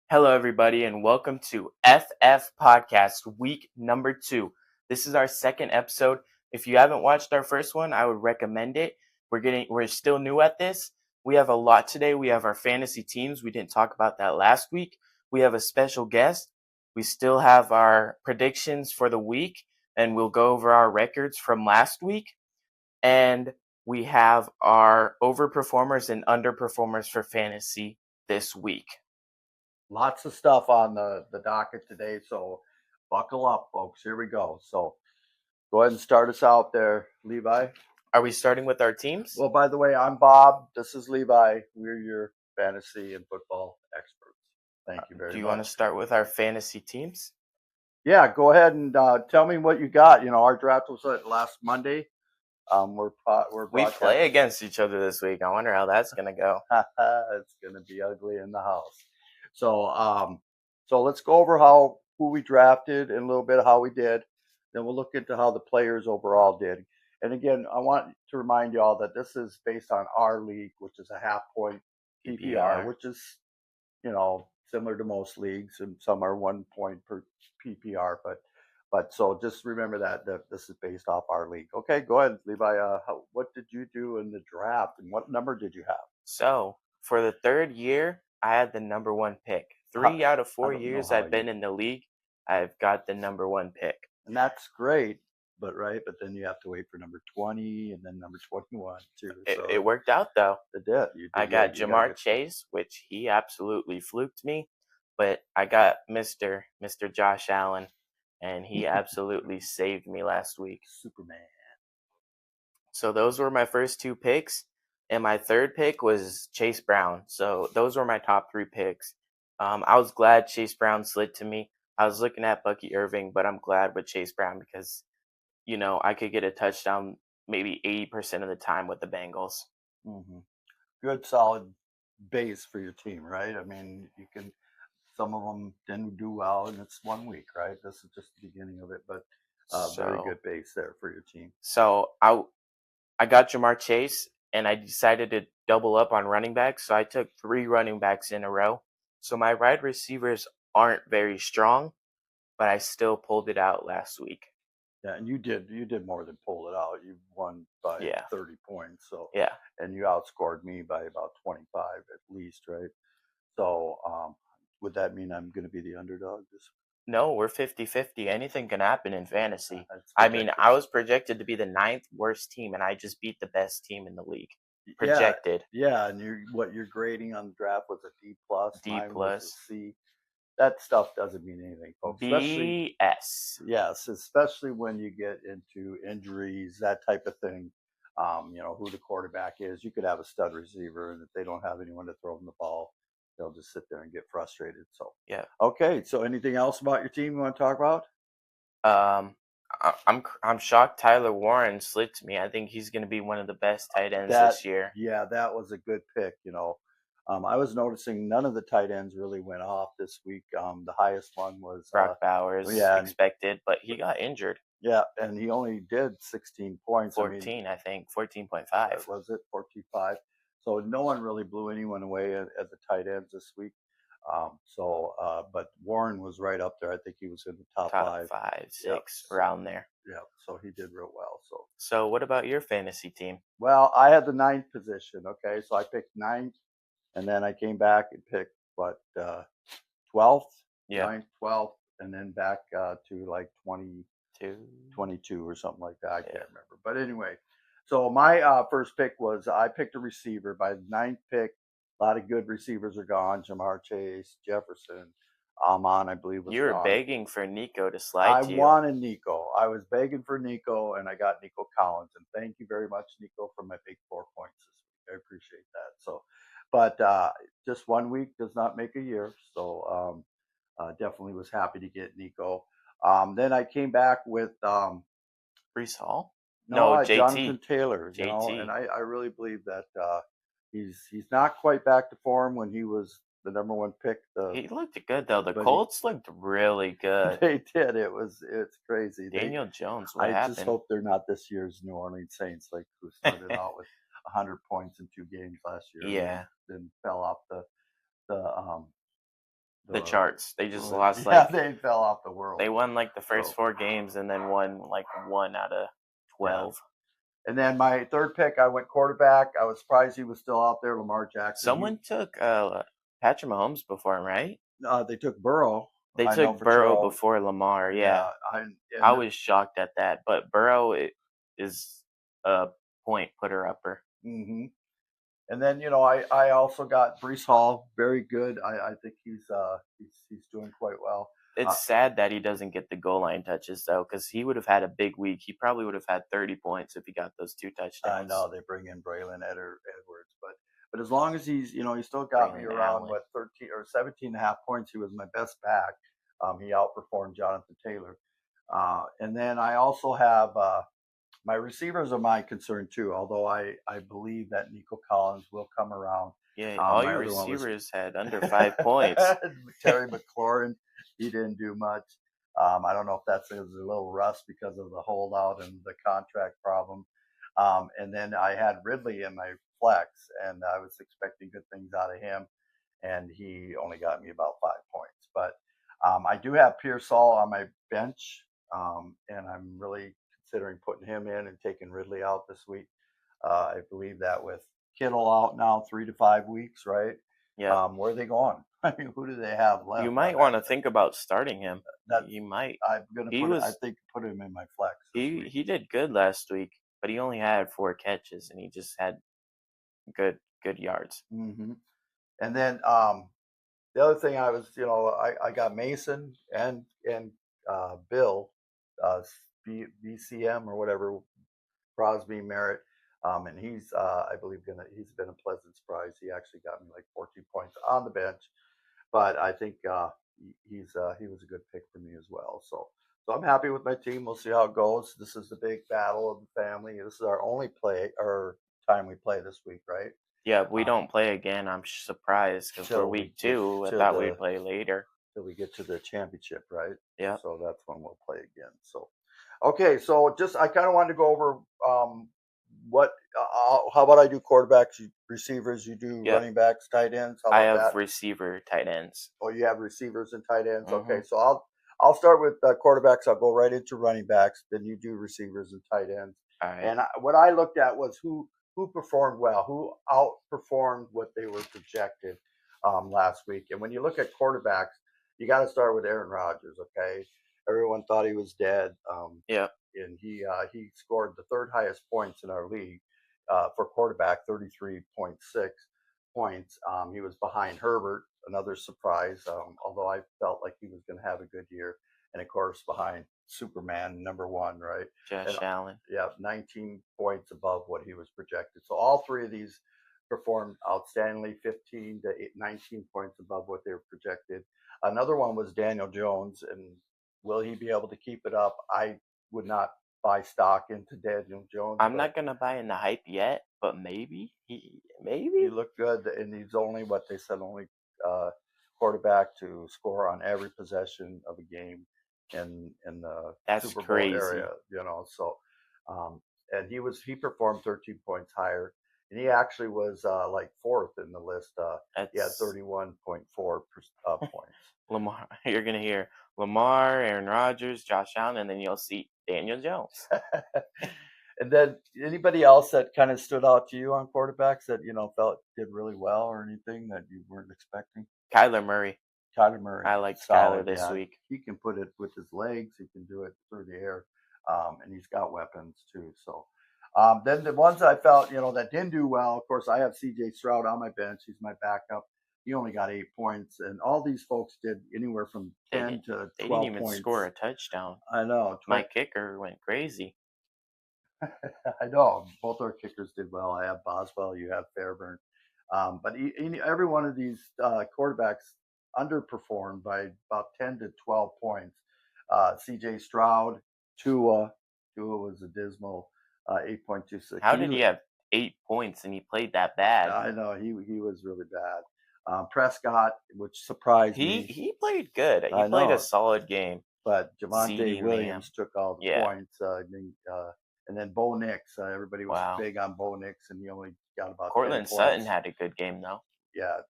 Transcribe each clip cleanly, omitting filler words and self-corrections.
Hello, everybody, and welcome to FF Podcast Week number 2. This is our second episode. If you haven't watched our first one, I would recommend it. We're still new at this. We have a lot today. We have our fantasy teams. We didn't talk about that last week. We have a special guest. We still have our predictions for the week, and we'll go over our records from last week. And we have our overperformers and underperformers for fantasy this week. Lots of stuff on the docket today, so buckle up, folks. Here we go. So go ahead and start us out there, Levi. Are we starting with our teams? Well, by the way, I'm Bob. This is Levi. We're your fantasy and football experts. Thank you very much. Do you want to start with our fantasy teams? Yeah, go ahead and tell me what you got. You know, our draft was last Monday. We play against each other this week. I wonder how that's gonna go. It's gonna be ugly in the house. So let's go over who we drafted and a little bit of how we did. Then we'll look into how the players overall did. And again, I want to remind you all that this is based on our league, which is a half point PPR, which is, similar to most leagues, and some are 1 point per PPR. But so just remember that this is based off our league. Okay, go ahead, Levi. What did you do in the draft, and what number did you have? So for the third year, I had the number 1 pick. 3 out of 4 years I've been in the league, I've got the number 1 pick. And that's great, but then you have to wait for number 20 and then number 21 too. It worked out though. It did. I got Ja'Marr Chase, which he absolutely fluked me, but I got Mr. Josh Allen, and he absolutely saved me last week. Superman. So those were my first 2 picks, and my third pick was Chase Brown. So those were my top 3 picks. I was glad Chase Brown slid to me. I was looking at Bucky Irving, but I'm glad with Chase Brown because, I could get a touchdown maybe 80% of the time with the Bengals. Mm-hmm. Good, solid base for your team, right? I mean, some of them didn't do well, and it's 1 week, right? This is just the beginning of it, but very good base there for your team. So I got Ja'Marr Chase, and I decided to double up on running backs, so I took 3 running backs in a row. So my wide receivers aren't very strong, but I still pulled it out last week. Yeah, and you did more than pull it out. You won by 30 points. So yeah, and you outscored me by about 25 at least, right? So would that mean I'm going to be the underdog this week? No, we're 50-50. Anything can happen in fantasy. I mean, I was projected to be the 9th worst team, and I just beat the best team in the league. Projected. Yeah, and your grading on the draft was a D+. D+. Was a C. That stuff doesn't mean anything, folks. BS. Yes, especially when you get into injuries, that type of thing. Who the quarterback is. You could have a stud receiver, and if they don't have anyone to throw them the ball, they'll just sit there and get frustrated. So yeah. Okay. So anything else about your team you want to talk about? I'm shocked Tyler Warren slid to me. I think he's going to be one of the best tight ends this year. Yeah, that was a good pick. I was noticing none of the tight ends really went off this week. The highest one was Brock Bowers, expected, but he got injured. Yeah, and he only did 16 points. 14, I think. 14.5. Was it 14.5? So no one really blew anyone away at the tight ends this week. But Warren was right up there. I think he was in the top 5, 6, around there. Yeah, so he did real well. So what about your fantasy team? Well, I had the 9th position. Okay, so I picked 9th, and then I came back and picked 12th, yeah, 9th, 12th, and then back to like 22 or something like that. I can't remember. But anyway, so my first pick was I picked a receiver. By the 9th pick, a lot of good receivers are gone. Ja'Marr Chase, Jefferson, Amon, I believe, was You were gone. begging for Nico to slide to you. I wanted Nico. I was begging for Nico, and I got Nico Collins. And thank you very much, Nico, for my big 4 points this week. I appreciate that. So, but just 1 week does not make a year. So definitely was happy to get Nico. Then I came back with Breece Hall. No, JT. Jonathan Taylor. JT. And I really believe that he's not quite back to form when he was the number 1 pick. He looked good though. The Colts looked really good. They did. It's crazy. Daniel Jones. What happened? Just hope they're not this year's New Orleans Saints, like who started out with 100 points in 2 games last year. Yeah. Then fell off the charts. They just well, lost yeah, like they fell off the world. they won like the first So 4 games and then won like 1 out of 12. and then my third pick, I went quarterback. I was surprised he was still out there, Lamar Jackson. Someone took Patrick Mahomes before him, right? They took Burrow. They I know took for Burrow sure. before Lamar. Yeah, and I was shocked at that. But Burrow is a point putter upper. hmm And then I also got Brees Hall, very good. I think he's doing quite well. It's sad that he doesn't get the goal line touches though, because he would have had a big week. He probably would have had 30 points if he got those 2 touchdowns. I know they bring in Braylon Edwards, but as long as he's he still got me Braylon around Allen. what 13 or 17 and a half points. He was my best back. He outperformed Jonathan Taylor. And then I also have my receivers are my concern too. Although I believe that Nico Collins will come around. Yeah, all my your other one was- receivers had under 5 points. Terry McLaurin, he didn't do much. I don't know if that's a little rust because of the holdout and the contract problem. And then I had Ridley in my flex, and I was expecting good things out of him, and he only got me about 5 points. But I do have Pearsall on my bench, and I'm really considering putting him in and taking Ridley out this week. I believe that with Kittle out now 3 to 5 weeks, right? Yeah. Where are they going? I mean, who do they have left? You might want to think about starting him. That You might. I'm gonna put him in my flex. He did good last week, but he only had 4 catches and he just had good yards. Mm-hmm. And then the other thing I was, I got Mason and Bill, BCM or whatever, Crosby Merritt, and he's I believe he's been a pleasant surprise. He actually got me like 14 points on the bench, but I think he was a good pick for me as well. So I'm happy with my team. We'll see how it goes. This is the big battle of the family. This is our only time we play this week, right? Yeah, we don't play again. I'm surprised because we're week 2. I thought we'd play later. Till we get to the championship, right? Yeah. So that's when we'll play again. So, okay. So I kind of wanted to go over how about I do quarterbacks, receivers, you do running backs, tight ends. How about I have that? receiver, tight ends. Oh, you have receivers and tight ends. Mm-hmm. Okay, so I'll start with quarterbacks. I'll go right into running backs. Then you do receivers and tight ends. All right. And what I looked at was who performed well, who outperformed what they were projected last week. And when you look at quarterbacks, you got to start with Aaron Rodgers. Okay, everyone thought he was dead. Yeah. And he scored the third highest points in our league for quarterback, 33.6 points. He was behind Herbert, another surprise, although I felt like he was going to have a good year. And of course, behind Superman, number 1, right? Josh Allen. Yeah, 19 points above what he was projected. So all 3 of these performed outstandingly, 15 to 19 points above what they were projected. Another one was Daniel Jones, and will he be able to keep it up? I would not buy stock into Daniel Jones. I'm not gonna buy in the hype yet, but maybe he looked good, and he's only quarterback to score on every possession of a game in the Super Bowl area. So and he performed 13 points higher, and he actually was like 4th in the list. He had 31.4 points. Lamar, you're gonna hear Lamar, Aaron Rodgers, Josh Allen, and then you'll see Daniel Jones. And then anybody else that kind of stood out to you on quarterbacks that felt did really well or anything that you weren't expecting? Kyler Murray. I like Kyler this week. He can put it with his legs. He can do it through the air, and he's got weapons too. So then the ones I felt that didn't do well. Of course, I have C.J. Stroud on my bench. He's my backup. He only got 8 points, and all these folks did anywhere from 10 to 12 points. They didn't even score a touchdown. I know. My kicker went crazy. I know. Both our kickers did well. I have Boswell. You have Fairburn. But every one of these quarterbacks underperformed by about 10 to 12 points. C.J. Stroud, Tua was a dismal 8.26. How did he have 8 points and he played that bad? I know. He was really bad. Prescott, which surprised me. He played good. He played a solid game. But Javonte Williams took all the points. And then Bo Nix. Everybody was big on Bo Nix, and he only got about Cortland 10 points. Sutton had a good game, though. Yeah.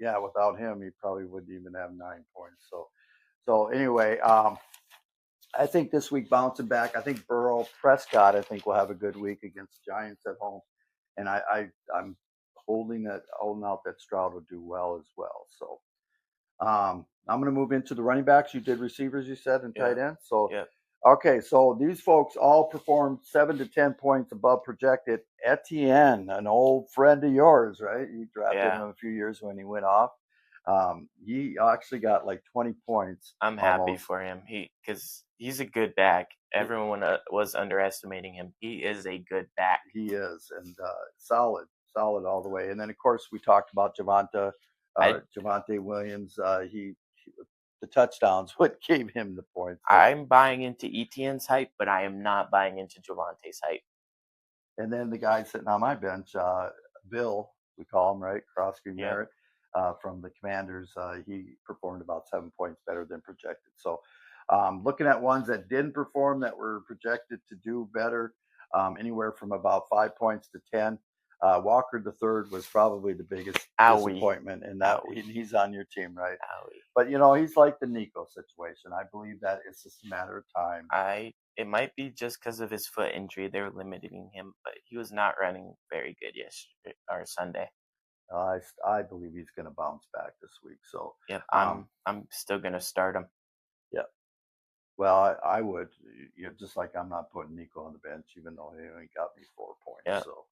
yeah, without him, he probably wouldn't even have 9 points. So anyway, I think this week bouncing back. I think Burrow, Prescott, I think will have a good week against Giants at home, and I'm holding out that Stroud will do well as well. So I'm going to move into the running backs. You did receivers, you said, and Yeah. tight ends. So Yeah. okay, so these folks all performed 7 to 10 points above projected. Etienne, an old friend of yours, right? You drafted him Yeah. a few years when he went off. He actually got like 20 points I'm happy almost. for him. Because he's a good back. Everyone was underestimating him. He is a good back. He is, and solid all the way. And then of course we talked about I Javante Williams. The touchdowns what gave him the points. I'm buying into Etienne's hype, but I am not buying into Javante's hype. And then the guy sitting on my bench, Bill, we call him, right? Crosby Yeah. Merritt from the Commanders. He performed about 7 points better than projected. So, looking at ones that didn't perform that were projected to do better, anywhere from about 5 points to 10. Walker the third was probably the biggest Owie. disappointment, and that Owie. he's on your team, right? Owie. But he's like the Nico situation. I believe that it's just a matter of time. It might be just because of his foot injury they were limiting him, but he was not running very good yesterday or Sunday. I believe he's going to bounce back this week. So Yep, I'm still gonna start him. yeah. Well, I would, just like I'm not putting Nico on the bench, even though he only got me 4 points. Yeah. So,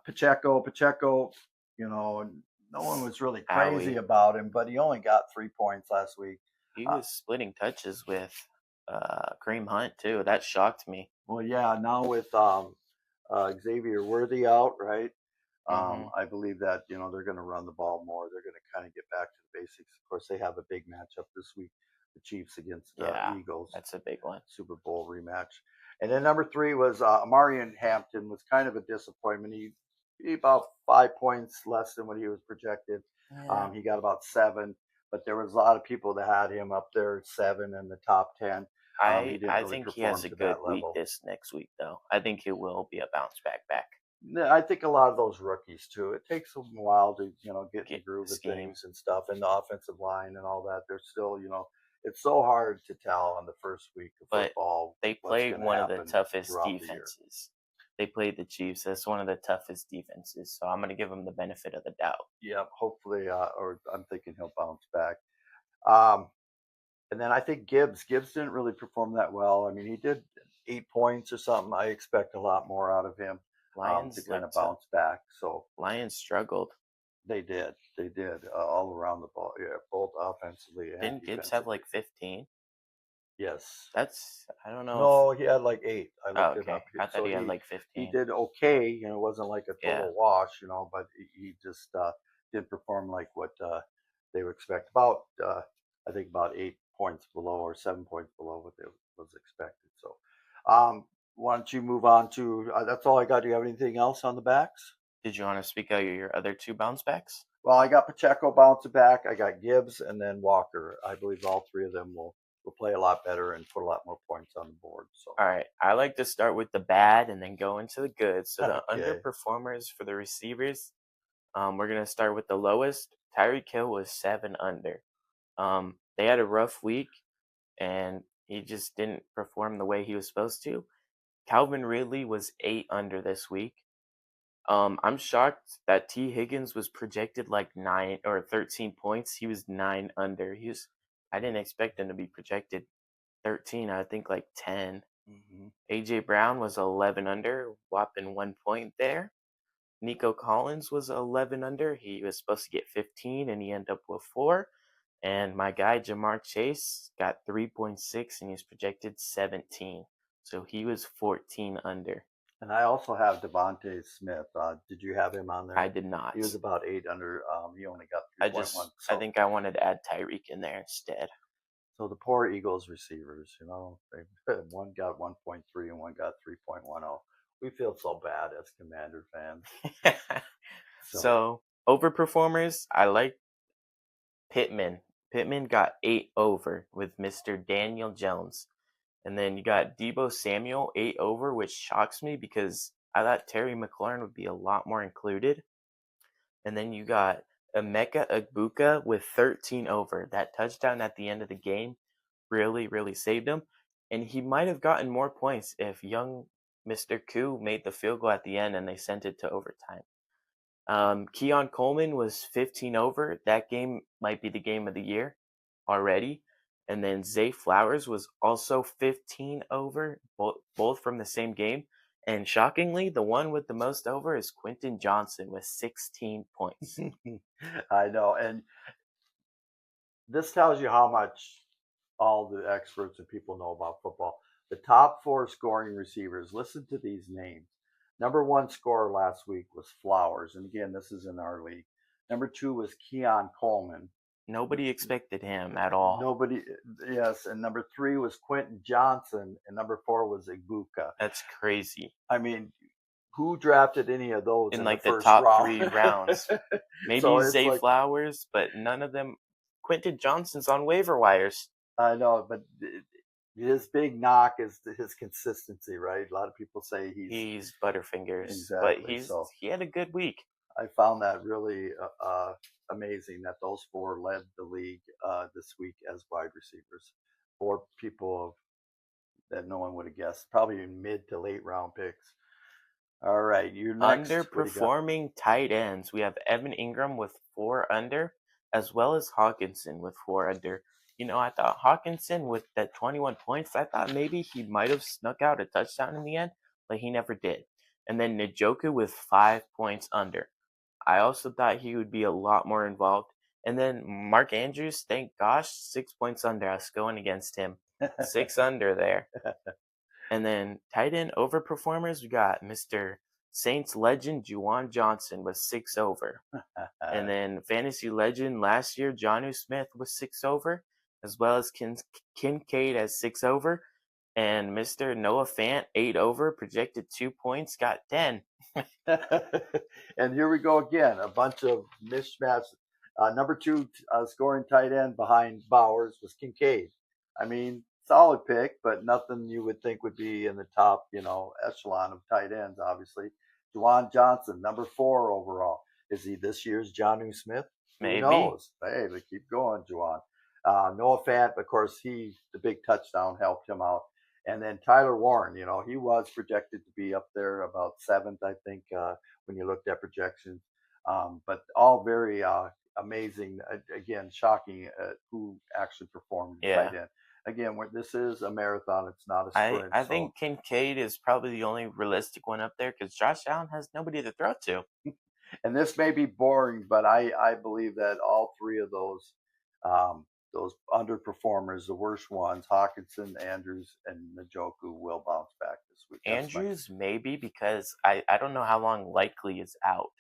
Pacheco, no one was really crazy Owie. about him, but he only got 3 points last week. He was splitting touches with Kareem Hunt too. That shocked me. Well, yeah, now with Xavier Worthy out, right? I believe that they're going to run the ball more. They're going to kind of get back to the basics. Of course, they have a big matchup this week: the Chiefs against the Eagles. That's a big one. Super Bowl rematch. And then number 3 was Amarian Hampton. Was kind of a disappointment. He about 5 points less than what he was projected. Yeah. He got about 7, but there was a lot of people that had him up there 7 in the top 10. He didn't I really think he perform has a to good that week level. this next week, though. I think he will be a bounce back. I think a lot of those rookies too. It takes them a while to get in the groove of scheme. things and stuff, and the offensive line and all that. They're still, it's so hard to tell on the first week of But football. they what's play gonna one of the happen toughest throughout the year. defenses. They played the Chiefs. That's one of the toughest defenses. So I'm going to give them the benefit of the doubt. Yeah, hopefully, or I'm thinking he'll bounce back. And then I think Gibbs didn't really perform that well. I mean, he did 8 points or something. I expect a lot more out of him to kind of bounce back. So Lions struggled. they did all around the ball. Yeah, both offensively and Didn't Gibbs defensively. have like 15? Yes. That's I don't know. No, he had like 8. I looked it okay. up. I thought he had like 15. He did okay. It wasn't like a total wash, but he just didn't perform like what they would expect. About I think about 8 points below or 7 points below what was expected. So, why don't you move on to? That's all I got. Do you have anything else on the backs? Did you want to speak out your other 2 bounce backs? Well, I got Pacheco bouncing back. I got Gibbs and then Walker. I believe all 3 of them will play a lot better and put a lot more points on the board. So, all right, I like to start with the bad and then go into the good. So the Okay. underperformers for the receivers, we're gonna start with the lowest. Tyreek Hill was 7 under. They had a rough week, and he just didn't perform the way he was supposed to. Calvin Ridley was 8 under this week. I'm shocked that T. Higgins was projected like 9 or 13 points. He was 9 under. I didn't expect him to be projected 13. I think like 10. AJ Brown was 11 under, whopping 1 point there. Nico Collins was 11 under. He was supposed to get 15, and he ended up with 4. And my guy Jamar Chase got 3.6, and he's projected 17. So he was 14 under. And I also have Devontae Smith. Did you have him on there? I did not. He was about 8 under. He only got 3.1. I think I wanted to add Tyreek in there instead. So the poor Eagles receivers, one got 1.3 and one got 3.10. We feel so bad as Commander fans. So overperformers, I like Pittman. Pittman got 8 over with Mr. Daniel Jones. And then you got Deebo Samuel 8 over, which shocks me because I thought Terry McLaurin would be a lot more included. And then you got Emeka Egbuka with 13 over. That touchdown at the end of the game really, really saved him. And he might have gotten more points if young Mr. Koo made the field goal at the end and they sent it to overtime. Keon Coleman was 15 over. That game might be the game of the year already. And then Zay Flowers was also 15 over, both from the same game. And shockingly, the one with the most over is Quentin Johnson with 16 points. I know. And this tells you how much all the experts and people know about football. The top 4 scoring receivers, listen to these names. Number 1 scorer last week was Flowers. And again, this is in our league. Number 2 was Keon Coleman. Nobody expected him at all. Nobody, yes. And number 3 was Quentin Johnson. And number 4 was Egbuka. That's crazy. I mean, who drafted any of those In in like the the first top round? 3 rounds. Maybe So it's Zay like, Flowers, but none of them. Quentin Johnson's on waiver wires. I know, but his big knock is his consistency, right? A lot of people say He's Butterfingers, exactly. but So he had a good week. I found that really amazing that those 4 led the league this week as wide receivers. 4 people that no one would have guessed, probably in mid to late round picks. All right, you next. Underperforming tight ends. We have Evan Ingram with 4 under, as well as Hawkinson with 4 under. You know, I thought Hawkinson with that 21 points, I thought maybe he might have snuck out a touchdown in the end, but he never did. And then Njoku with 5 points under. I also thought he would be a lot more involved. And then Mark Andrews, thank gosh, 6 points under. I was going against him. 6 under there. And then tight end overperformers, we got Mr. Saints legend Juwan Johnson with 6 over. And then fantasy legend last year, Jonnu Smith was 6 over, as well as Kincaid as 6 over. And Mr. Noah Fant, 8 over, projected 2 points, got 10. And here we go again, a bunch of mismatch. Number 2 scoring tight end behind Bowers was Kincaid. I mean, solid pick, but nothing you would think would be in the top, echelon of tight ends, obviously. Juwan Johnson, number 4 overall. Is he this year's Jonnu Smith? Maybe. Who knows? Hey, they keep going, Juwan. Noah Fant, of course, the big touchdown helped him out. And then Tyler Warren, he was projected to be up there about 7th, I think, when you looked at projections. But all very amazing. Again, shocking who actually performed tight end. Again, this is a marathon. It's not a sprint. I think Kincaid is probably the only realistic one up there because Josh Allen has nobody to throw to. And this may be boring, but I believe that all 3 of those underperformers, the worst ones, Hawkinson, Andrews, and Njoku, will bounce back this week. Andrews maybe because I don't know how long Likely is out.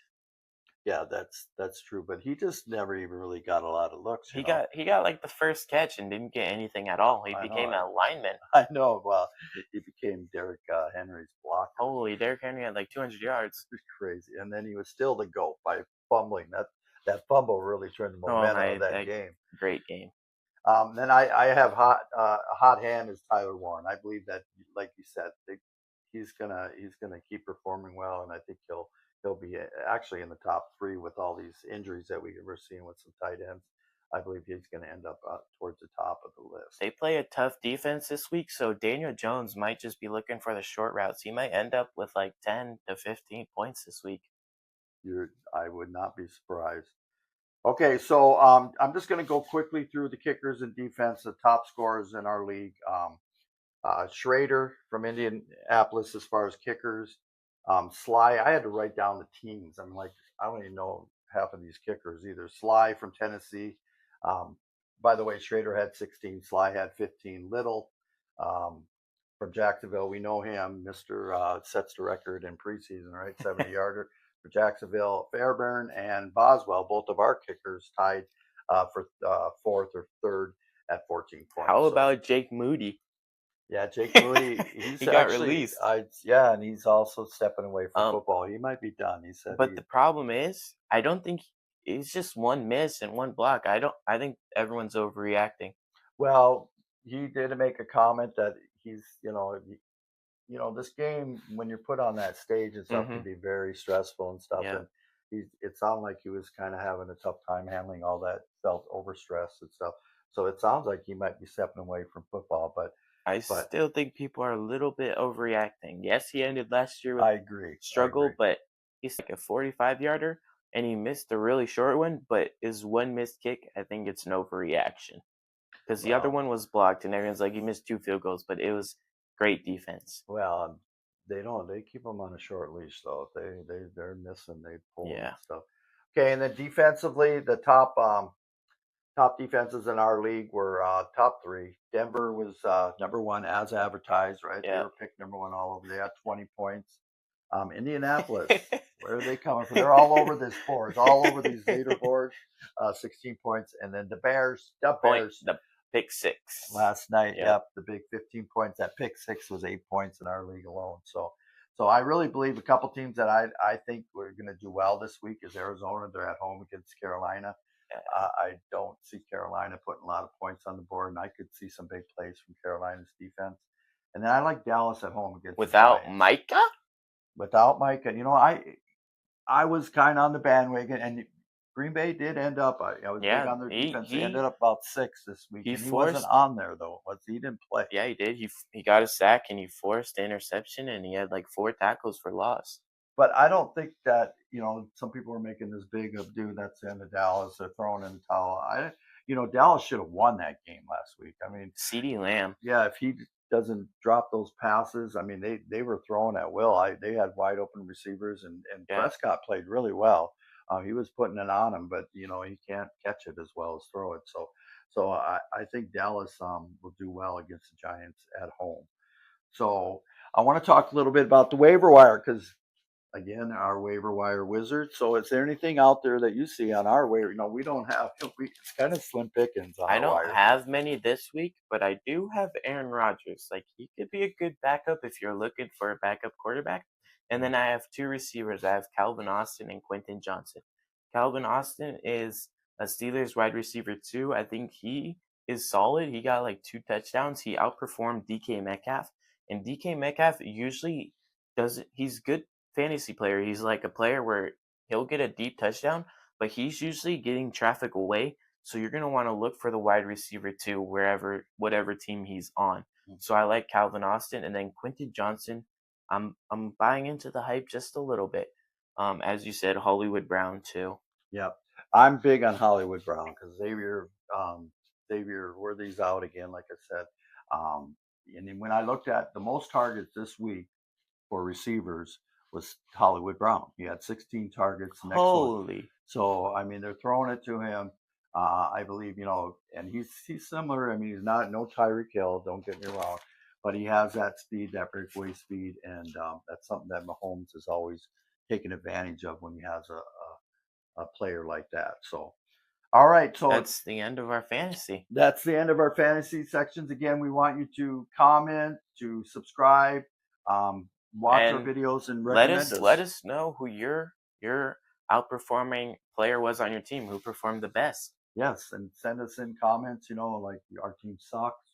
Yeah, that's true, but he just never even really got a lot of looks. He got like the first catch and didn't get anything at all. He became a lineman. I know. Well, he became Derrick Henry's blocker. Holy, Derrick Henry had like 200 yards. It was crazy, and then he was still the GOAT by fumbling. That fumble really turned the momentum of that game. Great game. Then I have hot hand is Tyler Warren. I believe that, like you said, he's gonna keep performing well, and I think he'll be actually in the top 3 with all these injuries that we're seeing with some tight ends. I believe he's going to end up towards the top of the list. They play a tough defense this week, so Daniel Jones might just be looking for the short routes. He might end up with like 10 to 15 points this week. I would not be surprised. Okay, so I'm just going to go quickly through the kickers and defense, the top scorers in our league. Schrader from Indianapolis as far as kickers. Sly, I had to write down the teams. I'm like, I don't even know half of these kickers either. Sly from Tennessee. By the way, Schrader had 16. Sly had 15. Little from Jacksonville. We know him. Mr. Sets the record in preseason, right? 70-yarder for Jacksonville. Fairbairn and Boswell, both of our kickers, tied for 4th or 3rd at 14 points. How about Jake Moody? Yeah, Jake Moody, he got released. And he's also stepping away from football. He might be done. He said. But the problem is, I don't think it's just one miss and one block. I think everyone's overreacting. Well, he did make a comment that he's, this game when you're put on that stage and stuff can be very stressful and stuff. Yeah. And it sounded like he was kind of having a tough time handling all that, felt overstressed and stuff. So it sounds like he might be stepping away from football, I but still think people are a little bit overreacting. Yes, he ended last year with I agree. I struggle, agree. but he's like a 45 yarder and he missed a really short one, but his one missed kick, I think it's an overreaction. Because the other Well, one was blocked and everyone's like, he missed 2 field goals, but it was great defense. well, they don't. They keep them on a short leash though. If they're missing, they pull them and Yeah. stuff. Okay, and then defensively, the top defenses in our league were top three. Denver was number one as advertised, right? They Yeah. were picked number one all over. They had 20 points. Indianapolis, where are they coming from? They're all over this boards, all over these leaderboards. 16 points, and then the Bears The pick six. last night. Yep. Yep, the big 15 points. That pick six was 8 points in our league alone. So I really believe a couple teams that I think we're going to do well this week is Arizona. They're at home against Carolina. I don't see Carolina putting a lot of points on the board, and I could see some big plays from Carolina's defense. And then I like Dallas at home against Without the Giants. Micah? Without Micah, I was kind of on the bandwagon, and Green Bay did end up. I was big on their defense. They ended up about 6 this week, and he wasn't on there though. He didn't play. Yeah, he did. He got a sack and he forced the interception and he had like 4 tackles for loss. But I don't think that some people are making this big of, dude, that's the end of Dallas. They're throwing in the towel. Dallas should have won that game last week. I mean, CeeDee Lamb. Yeah, if he doesn't drop those passes, I mean, they were throwing at will. They had wide open receivers, and Yeah. Prescott played really well. He was putting it on him, but he can't catch it as well as throw it. So I think Dallas will do well against the Giants at home. So I want to talk a little bit about the waiver wire because again, our waiver wire wizard. So is there anything out there that you see on our waiver? We don't have. It's kind of slim pickings on I our don't wire. have many this week, but I do have Aaron Rodgers. Like he could be a good backup if you're looking for a backup quarterback. And then I have 2 receivers. I have Calvin Austin and Quentin Johnson. Calvin Austin is a Steelers wide receiver too. I think he is solid. He got like 2 touchdowns. He outperformed DK Metcalf. And DK Metcalf usually he's good fantasy player. He's like a player where he'll get a deep touchdown, but he's usually getting traffic away. So you're going to want to look for the wide receiver too, whatever team he's on. So I like Calvin Austin, and then Quentin Johnson. I'm buying into the hype just a little bit. As you said, Hollywood Brown too. Yep, I'm big on Hollywood Brown because Xavier Worthy's out again, like I said. And then when I looked at the most targets this week for receivers was Hollywood Brown. He had 16 targets. Next one. Holy. So I mean, they're throwing it to him. I believe and he's similar. I mean, he's no Tyreek Hill. Don't get me wrong, but he has that speed, that breakaway speed, and that's something that Mahomes has always taken advantage of when he has a player like that. So, all right. So that's the end of our fantasy. That's the end of our fantasy sections. Again, we want you to comment, to subscribe, watch our videos, and recommend us. Let us know who your outperforming player was on your team, who performed the best. Yes, and send us in comments, like our team sucks.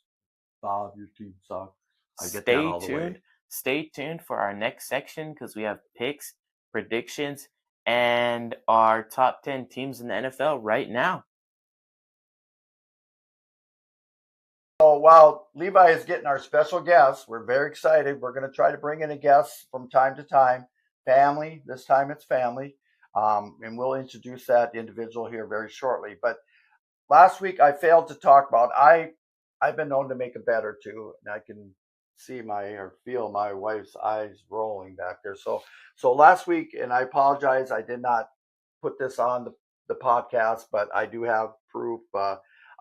Bob, your team sucks. I get that all the way. Stay tuned for our next section because we have picks, predictions, and our top 10 teams in the NFL right now. So while Levi is getting our special guests, we're very excited. We're going to try to bring in a guest from time to time. Family, this time it's family. And we'll introduce that individual here very shortly. But last week I failed to talk about, I've been known to make a bet or two, and I can see feel my wife's eyes rolling back there. So last week, and I apologize, I did not put this on the podcast, but I do have proof.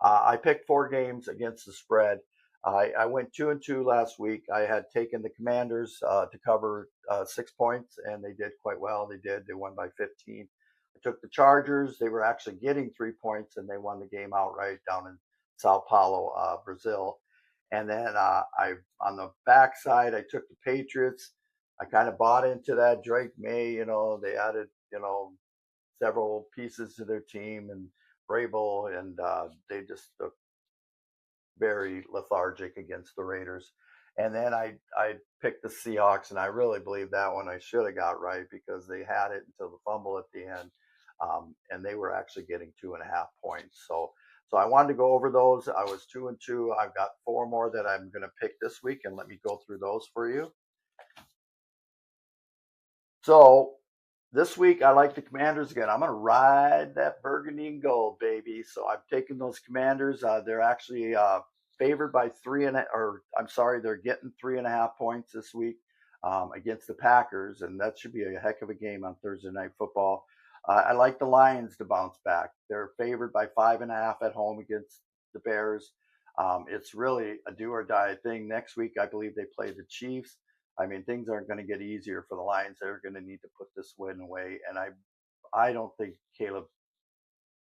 I picked 4 games against the spread. I went 2-2 last week. I had taken the Commanders to cover 6 points, and they did quite well. They won by 15. I took the Chargers. They were actually getting 3 points, and they won the game outright down in Sao Paulo, Brazil. And then on the backside, I took the Patriots. I kind of bought into that Drake May. They added several pieces to their team, and Vrabel, and they just looked very lethargic against the Raiders. And then I picked the Seahawks, and I really believe that one I should have got right because they had it until the fumble at the end, and they were actually getting 2.5 points. So I wanted to go over those. I was 2-2. I've got 4 more that I'm going to pick this week, and let me go through those for you. So this week I like the Commanders again. I'm going to ride that burgundy and gold, baby. So I've taken those Commanders. They're actually favored by they're getting 3.5 points this week against the Packers, and that should be a heck of a game on Thursday Night Football. I like the Lions to bounce back. They're favored by 5.5 at home against the Bears. It's really a do or die thing. Next week, I believe they play the Chiefs. I mean, things aren't going to get easier for the Lions. They're going to need to put this win away, and I don't think Caleb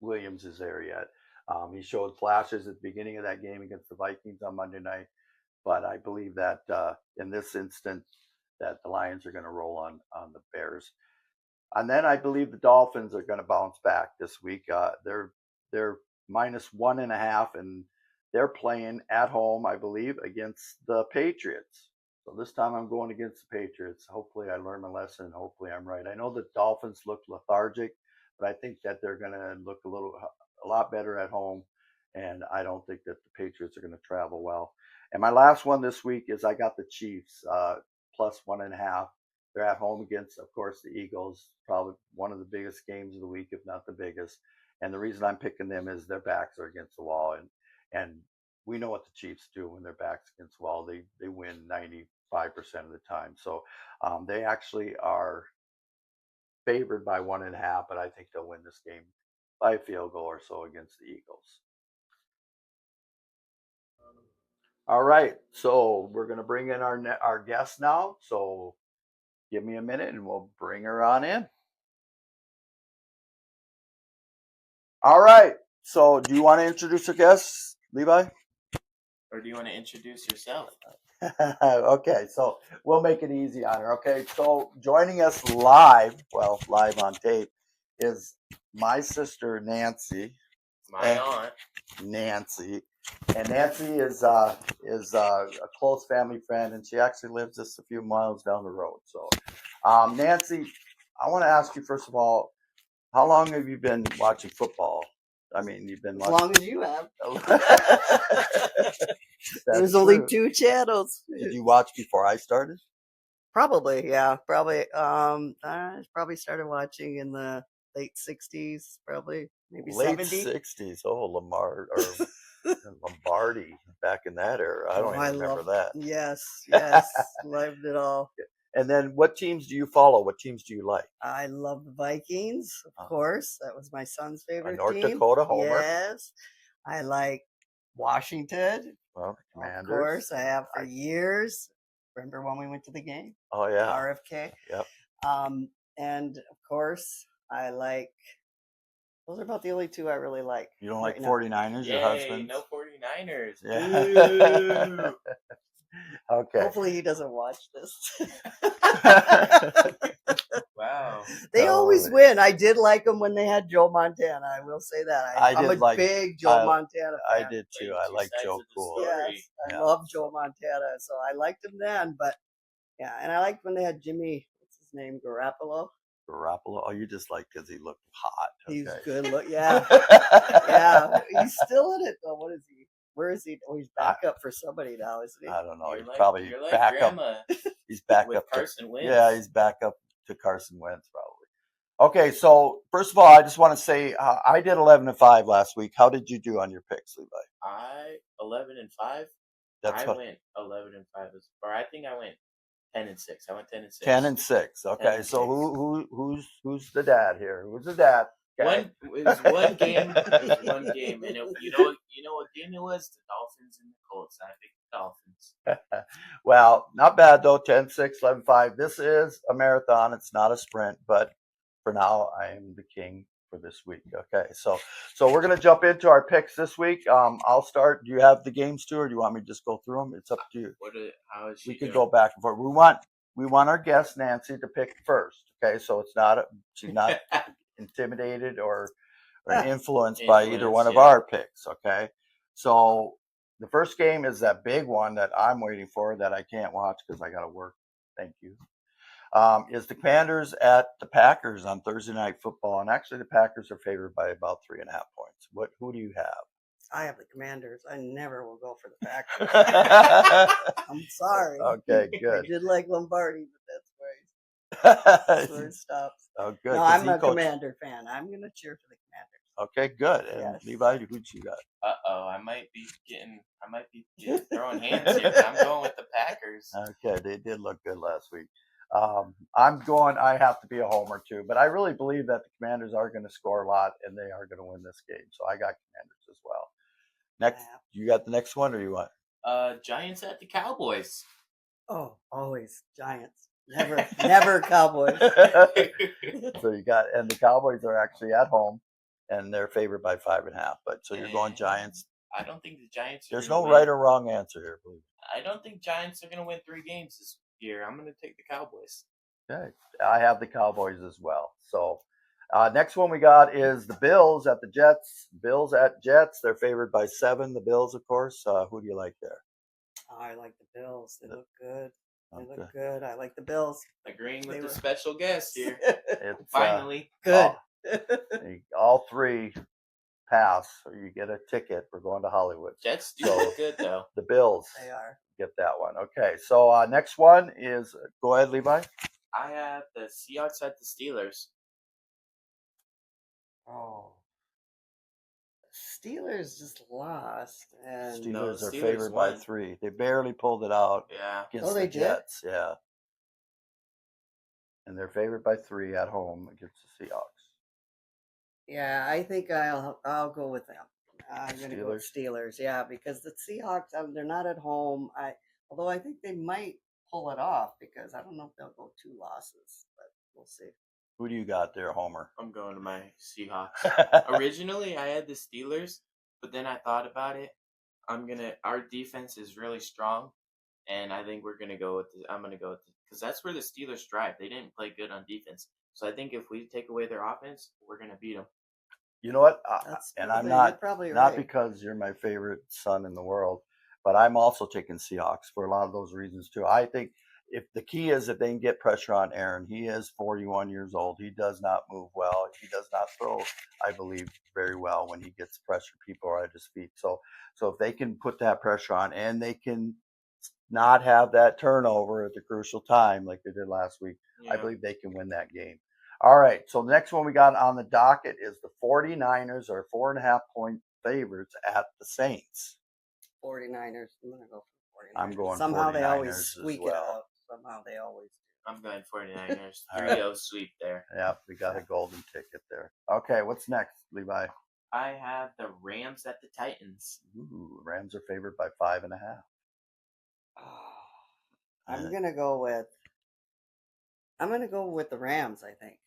Williams is there yet. He showed flashes at the beginning of that game against the Vikings on Monday night, but I believe that in this instance that the Lions are going to roll on the Bears. And then I believe the Dolphins are going to bounce back this week. They're -1.5, and they're playing at home, I believe, against the Patriots. So this time I'm going against the Patriots. Hopefully I learn my lesson. Hopefully I'm right. I know the Dolphins look lethargic, but I think that they're going to look a lot better at home. And I don't think that the Patriots are going to travel well. And my last one this week is I got the Chiefs +1.5. They're at home against, of course, the Eagles, probably one of the biggest games of the week, if not the biggest. And the reason I'm picking them is their backs are against the wall. And we know what the Chiefs do when their backs against the wall. They win 95% of the time. So they actually are favored by 1.5, but I think they'll win this game by a field goal or so against the Eagles. All right, so we're going to bring in our guest now. So give me a minute and we'll bring her on in. All right. So do you want to introduce our guest, Levi? Or do you want to introduce yourself? Okay, so we'll make it easy on her. Okay, so joining us live on tape, is my sister Nancy. My aunt. Nancy. And Nancy is a close family friend, and she actually lives just a few miles down the road. So, Nancy, I want to ask you, first of all, how long have you been watching football? I mean, you've been watching... As long as you have. That's There's only true. 2 channels. Did you watch before I started? Probably, yeah. Probably. I probably started watching in the late 60s, probably maybe Late 70. 60s. Oh, Lombardi back in that era. I don't even remember that. Yes, loved it all. And then what teams do you follow? What teams do you like? I love the Vikings, of course. That was my son's favorite North team. Dakota Homer. Yes. I like Washington. Well, Commanders. Of course, I have for years. Remember when we went to the game? Oh, yeah. RFK. Yep. And of course, I like... Those are about the only 2 I really like. You don't like 49ers, your husband? No 49ers. Yeah. Okay. Hopefully he doesn't watch this. Wow. They always win. I did like them when they had Joe Montana. I will say that. I'm a big Joe Montana fan. I did too. I like Joe Cool. Yes, I love Joe Montana. So I liked him then. But yeah, and I liked when they had Jimmy, what's his name, Garoppolo. Oh, you just like because he looked hot. Okay. He's good look. Yeah. Yeah. He's still in it though. What is he? Where is he? Oh, he's back up for somebody now, isn't he? I don't know. You're Probably like back Grandma up. He's back with up Carson Wentz. Yeah, he's back up to Carson Wentz probably. Okay, so first of all, I just want to say I did 11-5 last week. How did you do on your picks, Levi? I 11-5. That's I went 11-5, or I think I went 10-6. I went 10-6. 10-6. Okay, 10-6. so who's the dad here? Who's the dad? Okay. It was one game. It was one game, and you know what game it was? The Dolphins and the Colts. I picked the Dolphins. Well, not bad though. 10-6, 11-5. This is a marathon. It's not a sprint, but for now, I am the king for this week. Okay, so we're gonna jump into our picks this week. I'll start. Do you have the games too, or do you want me to just go through them? It's up to you. How is she? We can go back and forth. We want our guest Nancy to pick first. Okay, so she's not intimidated or influenced by either one of our picks. Okay, so the first game is that big one that I'm waiting for that I can't watch because I got to work. Thank you. Is the Commanders at the Packers on Thursday Night Football, and actually the Packers are favored by about 3.5 points. Who do you have? I have the Commanders. I never will go for the Packers. I'm sorry. Okay, I good. did like Lombardi, but that's where it stops. Oh, good. No, 'cause I'm he a coached- Commander fan. I'm going to cheer for the Commanders. Okay, good. And Yes. Levi, who'd you got? I might be throwing hands here, but I'm going with the Packers. Okay, they did look good last week. I have to be a homer too, but I really believe that the Commanders are going to score a lot and they are going to win this game. So I got Commanders as well. Next, you got the next one or you want? Giants at the Cowboys. Oh, always Giants. Never Cowboys. So you got, and the Cowboys are actually at home and they're favored by 5.5. But so you're going Giants. I don't think the Giants are There's gonna no win. right or wrong answer here, believe me. I don't think Giants are going to win 3 games this year. I'm going to take the Cowboys. Okay. I have the Cowboys as well. So next one we got is the Bills at the Jets. Bills at Jets. They're favored by 7. The Bills, of course. Who do you like there? I like the Bills. They look good. They Okay. look good. I like the Bills. Agreeing with They the were- special guest here. It's Finally. Good. all 3 pass, or you get a ticket. We're going to Hollywood. Jets do So- look good, though. The Bills They are. get that one. Okay. So next one is, go ahead, Levi. I have the Seahawks at the Steelers. Oh. Steelers just lost. And Steelers No, are Steelers favored by won. 3. They barely pulled it out Yeah. against Oh, the they did? Jets. Yeah. And they're favored by 3 at home against the Seahawks. yeah, I think I'll go with them. I'm going to go with Steelers. Yeah, because the Seahawks, they're not at home. Although I think they might pull it off because I don't know if they'll go 2 losses, but we'll see. Who do you got there, Homer? I'm going to my Seahawks. Originally, I had the Steelers, but then I thought about it. Our defense is really strong, and I think I'm going to go with because that's where the Steelers thrive. They didn't play good on defense. So I think if we take away their offense, we're going to beat them. You know what? You're I'm probably not right. because you're my favorite son in the world, but I'm also taking Seahawks for a lot of those reasons too. I think if the key is if they can get pressure on Aaron, he is 41 years old. He does not move well. He does not throw, I believe, very well when he gets pressure. People are at his feet. So if they can put that pressure on and they can not have that turnover at the crucial time like they did last week, I believe they can win that game. All right, so the next one we got on the docket is the 49ers are 4.5 point favorites at the Saints. 49ers. I'm going to go for 49ers. I'm going Somehow 49ers they always as squeak well. it out. Somehow they always do. I'm going 49ers. All right. 3-0 sweep there. Yeah, we got a golden ticket there. Okay, what's next, Levi? I have the Rams at the Titans. Ooh, Rams are favored by 5.5. I'm going to go with the Rams, I think.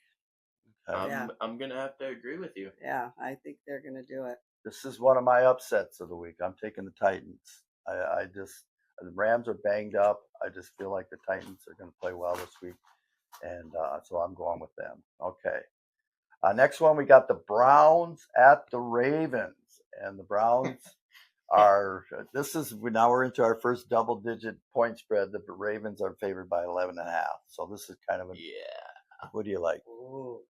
Okay. Yeah. I'm going to have to agree with you. Yeah, I think they're going to do it. This is one of my upsets of the week. I'm taking the Titans. The Rams are banged up. I just feel like the Titans are going to play well this week. And so I'm going with them. Okay. Next one, we got the Browns at the Ravens. And the Browns now we're into our first double-digit point spread. The Ravens are favored by 11.5. So this is kind of what do you like? Ooh.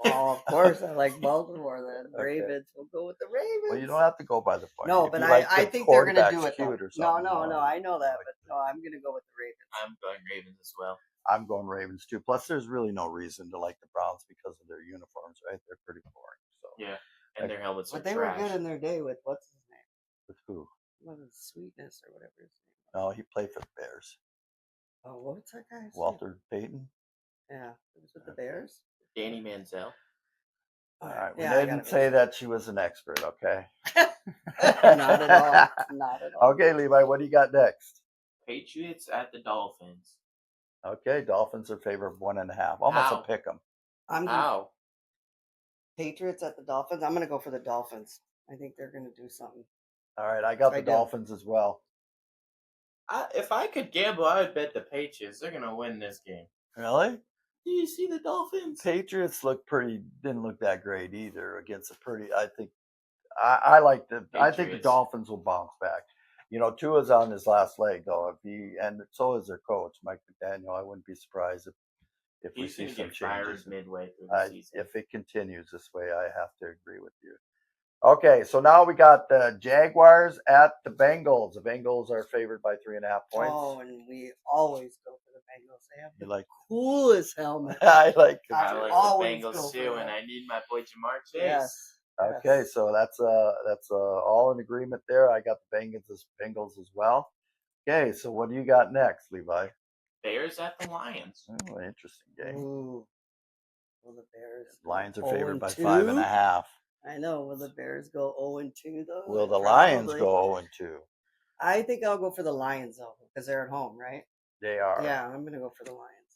Well, of course, I like Baltimore then. Okay. Ravens. We'll go with the Ravens. Well, you don't have to go by the point. No, If but you like I the think they're going to do quarterback's it. Though. cute or No, something. I know that, but no, I'm going to go with the Ravens. I'm going Ravens as well. I'm going Ravens too. Plus, there's really no reason to like the Browns because of their uniforms, right? They're pretty boring. So Yeah, and their helmets are But they trash. were good in their day with what's his name? with who? What is Sweetness or whatever his name? No, he played for the Bears. Oh, what's that guy's name? Walter Payton. Yeah, it was with the Bears. Danny Manziel. All right. We Yeah, I didn't gotta say that she was an expert, okay? Not at all. Not at all. Okay, Levi, what do you got next? Patriots at the Dolphins. Okay, Dolphins are favored 1.5. Almost How? a pick 'em. I'm gonna, How? Patriots at the Dolphins. I'm going to go for the Dolphins. I think they're going to do something. All right, I got I the do. Dolphins as well. If I could gamble, I would bet the Patriots. They're going to win this game. Really? Do you see the Dolphins? Patriots didn't look that great either against I think the Patriots. Dolphins will bounce back. Tua's on his last leg though. And so is their coach, Mike McDaniel. I wouldn't be surprised if we He's see gonna some get fired changes. midway through the season. If it continues this way, I have to agree with you. Okay, so now we got the Jaguars at the Bengals. The Bengals are favored by 3.5 points. Oh, and we always go for the Bengals. They have You the like? coolest helmet. I like. I I like always the go Bengals for too, that. and I need my boy Jamar Chase. Yes. Okay, yes. so that's all in agreement there. I got the Bengals as well. Okay, so what do you got next, Levi? Bears at the Lions. Oh, interesting game. Ooh. Will the Bears? Lions are go favored by 0-2? 5.5. I know. Will the Bears go 0-2 though? Will the Lions Probably. go 0-2? I think I'll go for the Lions though, because they're at home, right? They are. Yeah, I'm gonna go for the Lions.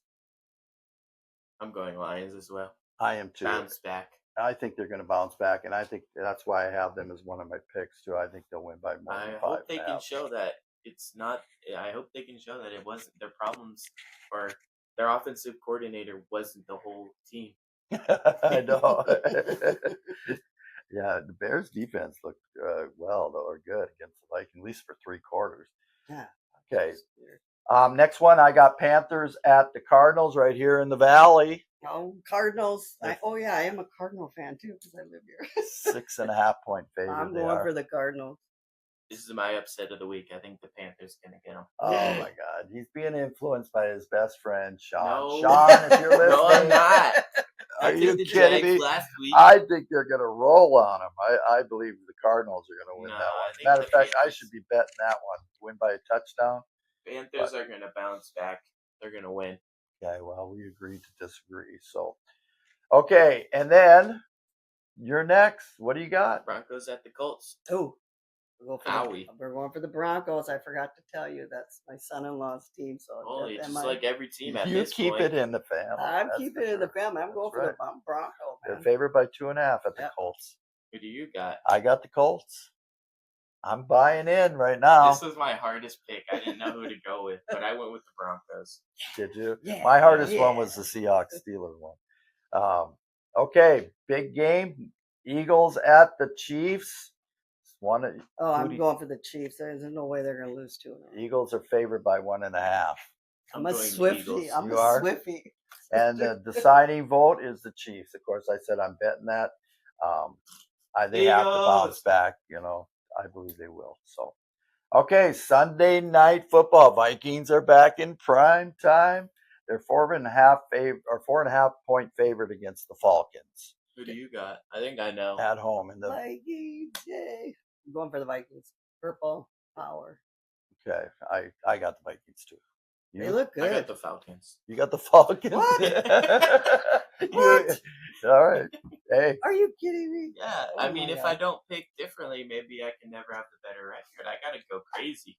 I'm going Lions as well. I am too. Bounce back. I think they're going to bounce back, and I think that's why I have them as one of my picks too. I think they'll win by more I than 5.5. hope they can show that it's not. I hope they can show that it wasn't their problems, or their offensive coordinator wasn't the whole team. I know. Yeah, the Bears' defense looked well, though, or good against the Vikings, at least for 3 quarters. Yeah. Okay. Next one, I got Panthers at the Cardinals right here in the Valley. Oh, Cardinals. I am a Cardinal fan too because I live here. 6.5 point favorite. I'm going for the Cardinals. This is my upset of the week. I think the Panthers gonna get them. Oh my God, he's being influenced by his best friend Sean. No. Sean, if you're listening, No, I'm not. Are I you took the kidding Jags me? last week. I think they're going to roll on them. I believe the Cardinals are going to win No, that I one. think Matter of the fact, I Panthers- should be betting that one. Win by a touchdown. Panthers are gonna bounce back. They're gonna win. Okay, well, we agreed to disagree. So, okay, and then you're next. What do you got? Broncos at the Colts. Oh, Howie. we're going for the Broncos. I forgot to tell you that's my son-in-law's team. So Holy, that just might- like every team at You this keep point. it in the family. I'm that's keeping for it in the sure. family. I'm going That's for the Broncos. They're Man. favored by 2.5 at the Yep. Colts. Who do you got? I got the Colts. I'm buying in right now. This was my hardest pick. I didn't know who to go with, but I went with the Broncos. Did you? Yeah, My hardest one yeah. was the Seahawks Steelers one. Okay, big game. Eagles at the Chiefs. One Oh, I'm do you- going for the Chiefs. There's no way they're going to lose 2. Eagles are favored by 1.5. I'm a going Swiftie. Eagles. I'm You a are? Swiftie. And the deciding vote is the Chiefs. Of course, I said I'm betting that. They have to bounce Eagles. back. I believe they will. So, okay, Sunday night football. Vikings are back in prime time. They're 4.5 point favorite against the Falcons Who do you got? I think I know. at home in the. Vikings. Yay. I'm going for the Vikings. Purple power. Okay, I got the Vikings too. They You? look I good. got the Falcons. You got the Falcons. What? You- all right. Hey, Are you kidding me? Yeah, Oh I mean, my if God. I don't pick differently, maybe I can never have the better record. I gotta go crazy.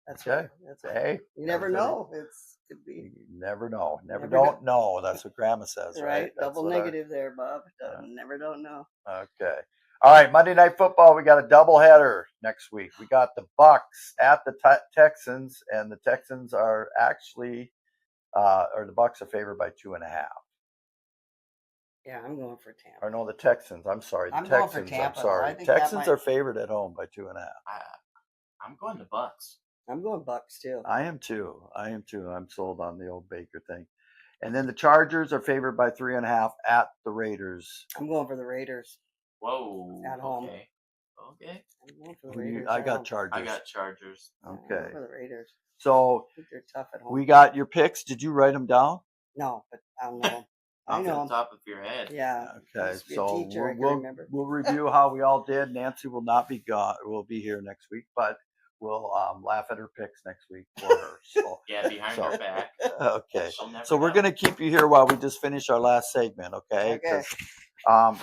That's Okay. right. That's right. hey. You never everybody- know. It's could be You never know. Never Never don't know. That's what Grandma says, right? right. That's Double what our- negative there, Bob. Never don't know. Okay. All right. Monday Night Football. We got a doubleheader next week. We got the Bucks at the Texans, and the Texans are actually, or the Bucks are favored by 2.5. Yeah, I'm going for Tampa. Or no, the Texans. I'm sorry. The I'm going Texans. for Tampa, I'm though. sorry. I think that Texans might- are favored at home by 2.5. I'm going to Bucks. I'm going Bucks too. I am too. I'm sold on the old Baker thing. And then the Chargers are favored by 3.5 at the Raiders. I'm going for the Raiders. Whoa. At home. Okay. Okay. I'm going for the Who do you- Raiders. I at got home. Chargers. I got Chargers. Yeah, I'm Okay. going for the Raiders. So I think they're tough at home. we got your picks. Did you write them down? No, but I'll know 'em. I Off know the 'em. top of your head. Yeah. Okay, Used to be a so teacher, I can we'll remember. review how we all did. Nancy will not be gone. Will be here next week, but we'll laugh at her picks next week for her. So Yeah, behind So- her back. okay, She'll never so we're know. gonna keep you here while we just finish our last segment. Okay? Okay. 'Cause,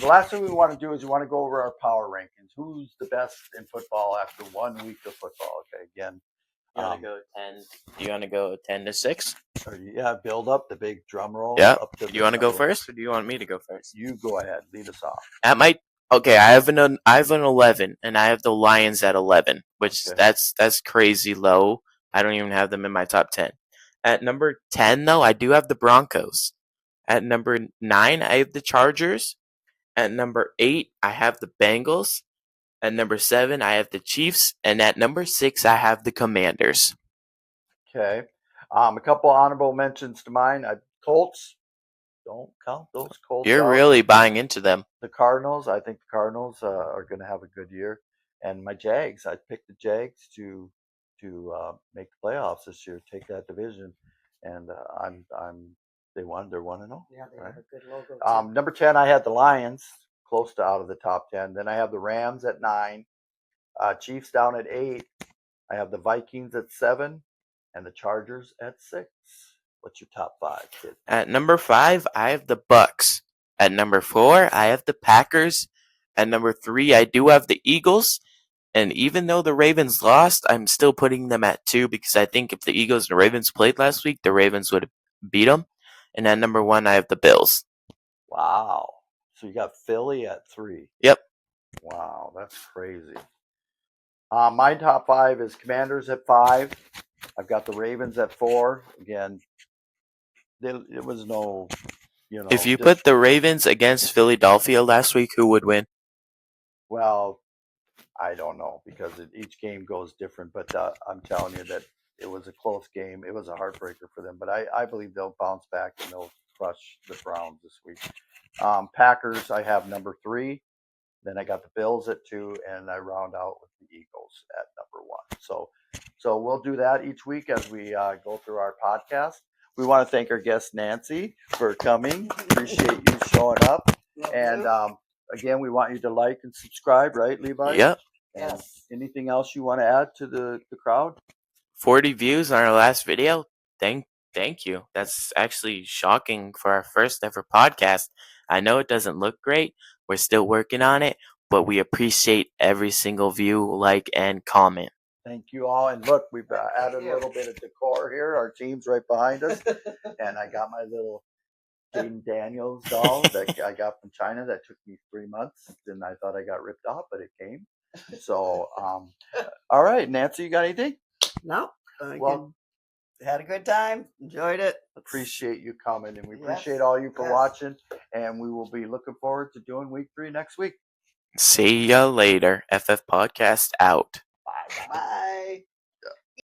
the last thing we want to do is we want to go over our power rankings. Who's the best in football after 1 week of football? Okay, again. You want to go 10? You want to go 10-6? Build up the big drum roll. Yeah. Up to Do you want to go number one. first, or do you want me to go first? You go ahead. Lead us off. At my okay, I have an 11, and I have the Lions at 11, which Okay. that's crazy low. I don't even have them in my top 10. At number 10, though, I do have the Broncos. At number 9, I have the Chargers. At number 8, I have the Bengals. At number 7, I have the Chiefs. And at number 6, I have the Commanders. Okay. A couple honorable mentions to mine. Colts. Don't count those Colts You're out. really buying into them. The Cardinals. I think the Cardinals are going to have a good year. And my Jags. I picked the Jags to make the playoffs this year, take that division, and they're 1-0. Yeah, they have a good logo. Too. Number 10, I had the Lions, close to out of the top 10. Then I have the Rams at 9, Chiefs down at 8. I have the Vikings at 7, and the Chargers at 6. What's your top 5, kid? At number 5, I have the Bucks. At number 4, I have the Packers. At number 3, I do have the Eagles. And even though the Ravens lost, I'm still putting them at 2 because I think if the Eagles and the Ravens played last week, the Ravens would beat them. And at number 1, I have the Bills. Wow. So you got Philly at 3. Yep. Wow, that's crazy. My top 5 is Commanders at 5. I've got the Ravens at 4. Again, it was no, If you put the Ravens against Philadelphia last week, who would win? Well, I don't know because each game goes different, but I'm telling you that it was a close game. It was a heartbreaker for them, but I believe they'll bounce back and they'll crush the Browns this week. Packers, I have number 3. Then I got the Bills at 2, and I round out with the Eagles at number 1. So we'll do that each week as we go through our podcast. We want to thank our guest Nancy for coming. Appreciate you showing up. And again, we want you to like and subscribe, right, Levi? Yep. And Yes. anything else you want to add to the crowd? 40 views on our last video. Thank you. That's actually shocking for our first ever podcast. I know it doesn't look great. We're still working on it, but we appreciate every single view, like, and comment. Thank you all. And look, we've added you. a little bit of decor here. Our team's right behind us. And I got my little Jaden Daniels doll that I got from China that took me 3 months. And I thought I got ripped off, but it came. So, all right, Nancy, you got anything? No. Well, Had a good time. Enjoyed it. appreciate you coming, and we Yes, appreciate all you for yes. watching. And we will be looking forward to doing week 3 next week. See ya later. FF Podcast out. Bye. Bye.